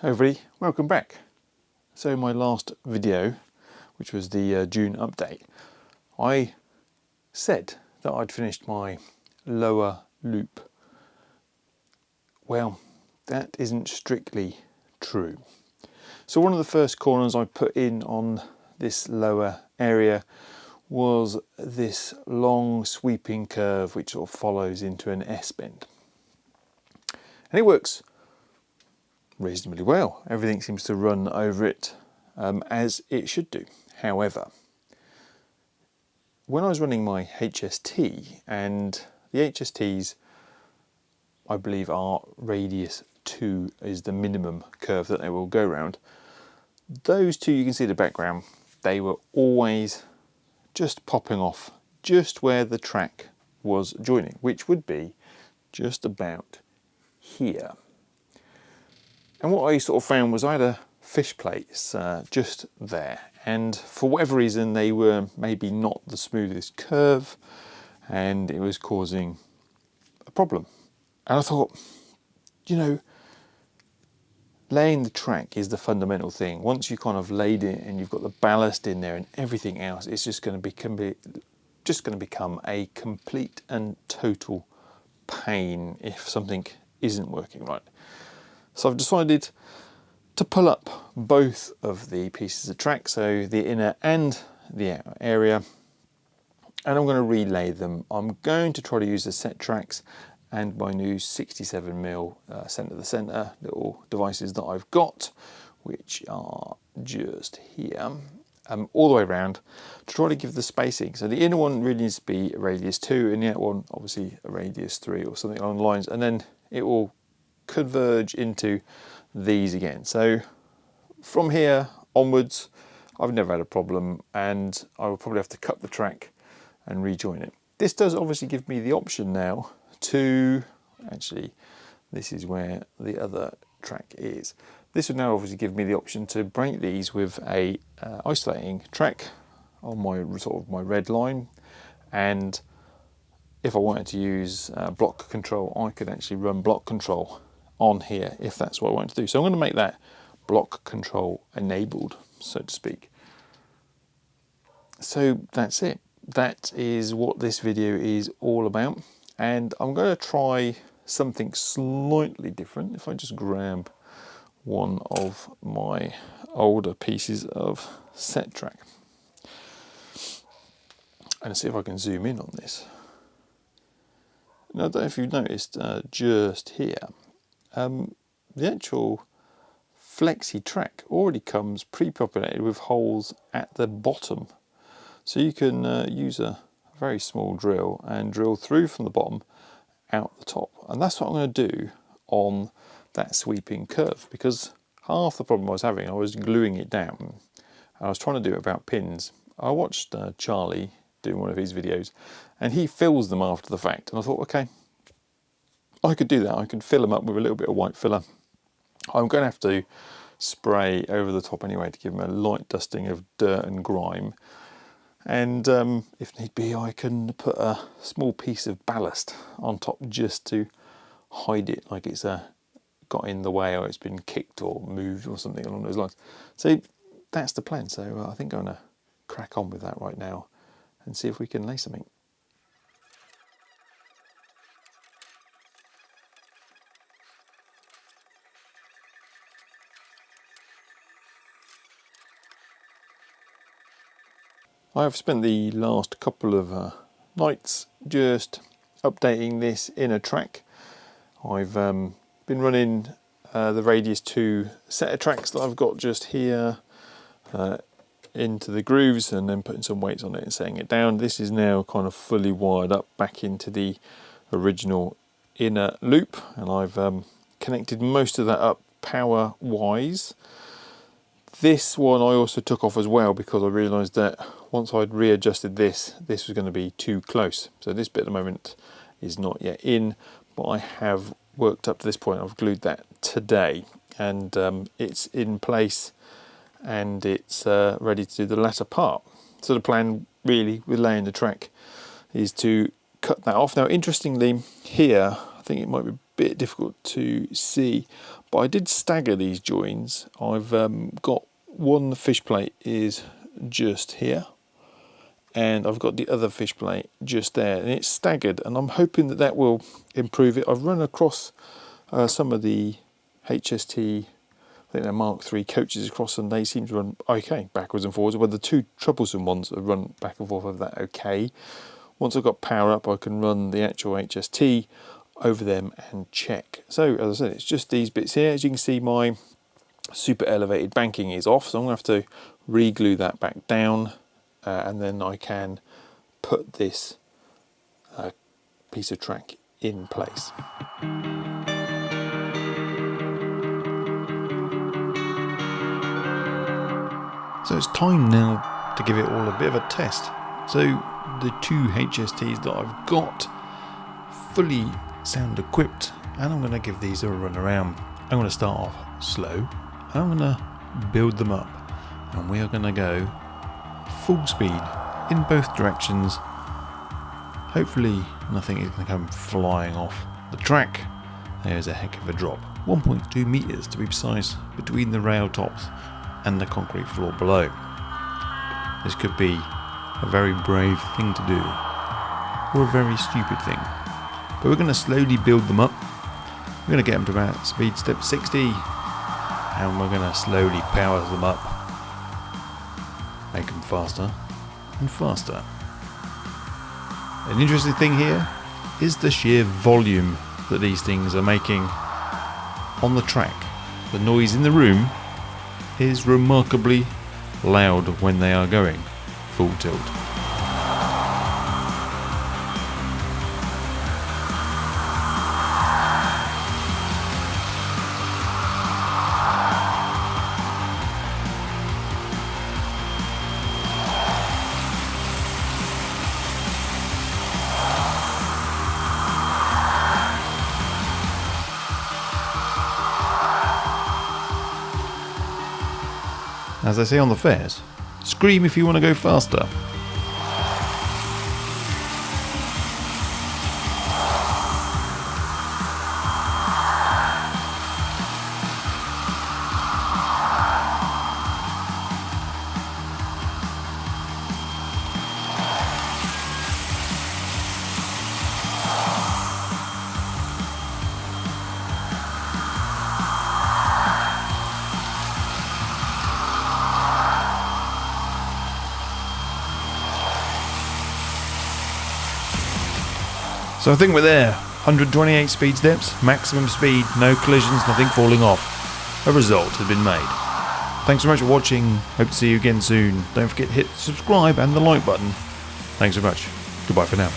Hey everybody, welcome back. So in my last video, which was the June update, I said that I'd finished my lower loop. Well, that isn't strictly true. So one of the first corners I put in on this lower area was this long sweeping curve which sort of follows into an S-bend. And it works reasonably well. Everything seems to run over it as it should do. However, when I was running my HST, and the HSTs I believe are radius 2 is the minimum curve that they will go round, those two, you can see the background, they were always just popping off just where the track was joining, which would be just about here. And what I sort of found was I had a fish plates just there, and for whatever reason they were maybe not the smoothest curve and it was causing a problem. And I thought, you know, laying the track is the fundamental thing. Once you kind of laid it and you've got the ballast in there and everything else, it's just going to become a complete and total pain if something isn't working right. So I've decided to pull up both of the pieces of track, so the inner and the outer area, and I'm going to relay them. I'm going to try to use the set tracks and my new 67mm centre to centre little devices that I've got, which are just here, all the way around, to try to give the spacing. So the inner one really needs to be a radius 2 and the outer one obviously a radius 3 or something along the lines, and then it will converge into these again. So from here onwards I've never had a problem, and I will probably have to cut the track and rejoin it. This does obviously give me the option now to, actually this is where the other track is, this would now obviously give me the option to break these with a isolating track on my sort of my red line, and if I wanted to use block control, I could actually run block control on here if that's what I want to do. So I'm going to make that block control enabled, so to speak. So that's it. That is what this video is all about, and I'm going to try something slightly different. If I just grab one of my older pieces of set track and see if I can zoom in on this. Now, I don't know if you've noticed just here, the actual Flexi track already comes pre-populated with holes at the bottom. So you can use a very small drill and drill through from the bottom out the top. And that's what I'm going to do on that sweeping curve, because half the problem I was having, I was gluing it down. And I was trying to do it without pins. I watched Charlie doing one of his videos, and he fills them after the fact. And I thought, okay, I could do that. I could fill them up with a little bit of white filler. I'm going to have to spray over the top anyway to give them a light dusting of dirt and grime. And if need be, I can put a small piece of ballast on top just to hide it, like it's got in the way or it's been kicked or moved or something along those lines. So that's the plan. So I think I'm going to crack on with that right now and see if we can lay something. I have spent the last couple of nights just updating this inner track. I've been running the radius 2 set of tracks that I've got just here into the grooves, and then putting some weights on it and setting it down. This is now kind of fully wired up back into the original inner loop, and I've connected most of that up power wise. This one I also took off as well because I realised that once I'd readjusted this was going to be too close. So this bit at the moment is not yet in, but I have worked up to this point. I've glued that today, and it's in place and it's ready to do the latter part. So the plan really with laying the track is to cut that off. Now interestingly here, I think it might be bit difficult to see, but I did stagger these joins. I've got one fish plate is just here, and I've got the other fish plate just there, and it's staggered, and I'm hoping that that will improve it. I've run across some of the HST, I think they're Mark III coaches across, and they seem to run okay backwards and forwards. Well, the two troublesome ones have run back and forth of that okay. Once I've got power up, I can run the actual HST over them and check. So as I said, it's just these bits here. As you can see, my super elevated banking is off, so I'm going to have to re-glue that back down, and then I can put this piece of track in place. So it's time now to give it all a bit of a test. So the two HSTs that I've got fully sound equipped, and I'm going to give these a run around. I'm going to start off slow, and I'm going to build them up, and we are going to go full speed in both directions. Hopefully nothing is going to come flying off the track. There's a heck of a drop, 1.2 meters to be precise, between the rail tops and the concrete floor below. This could be a very brave thing to do, or a very stupid thing. But we're going to slowly build them up. We're going to get them to about speed step 60, and we're going to slowly power them up, make them faster and faster. An interesting thing here is the sheer volume that these things are making on the track. The noise in the room is remarkably loud when they are going full tilt. As I say on the fairs, scream if you want to go faster. So I think we're there. 128 speed steps, maximum speed, no collisions, nothing falling off. A result has been made. Thanks so much for watching. Hope to see you again soon. Don't forget to hit subscribe and the like button. Thanks so much. Goodbye for now.